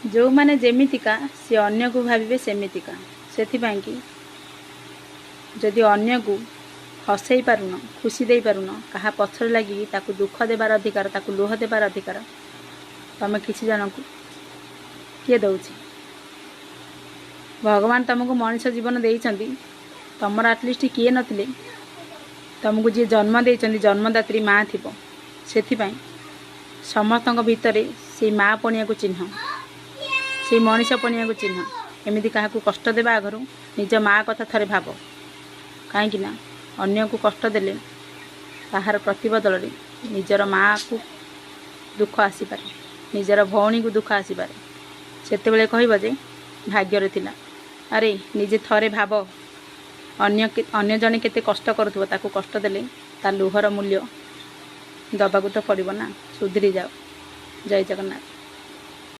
जो माने जेमितिका सी अन्य को भाविबे सेमितिका। सेथिपाई कि जदि अन्य को हसई पारुन खुशी दे पारुन कहा पछर लगी ताकू दुख देबार अधिकार ताकू लुह देबार अधिकार तमे किसी जन को किए दौची। भगवान तुमको मनीष जीवन देइचंदी तुमर आटलिस्ट किए नथिले तुमको जी जन्म देइचंदी जन्मदात्री माँ थिबो सेथिपाई समस्तक भितरे से माँ पणिया को चिन्ह से मनीष पणिया को चिन्ह एमती क्या कष्ट देवा आगर निज माँ कथा थरे भाव कहीं अन्य को कष्ट देले ताहार प्रतिबदल निजर माँ को दुख आसीपारे निजर भौणी को दुख आसीपारे सेतेबेले कहब जे भाग्य थिला। अरे निजे थरे भाव अन्य जने केते कष्ट करुथबो ताकू कष्ट देले ता लुहर मूल्य दबाकू तो पड़ो ना। सुधरी जाओ। जय जगन्नाथ।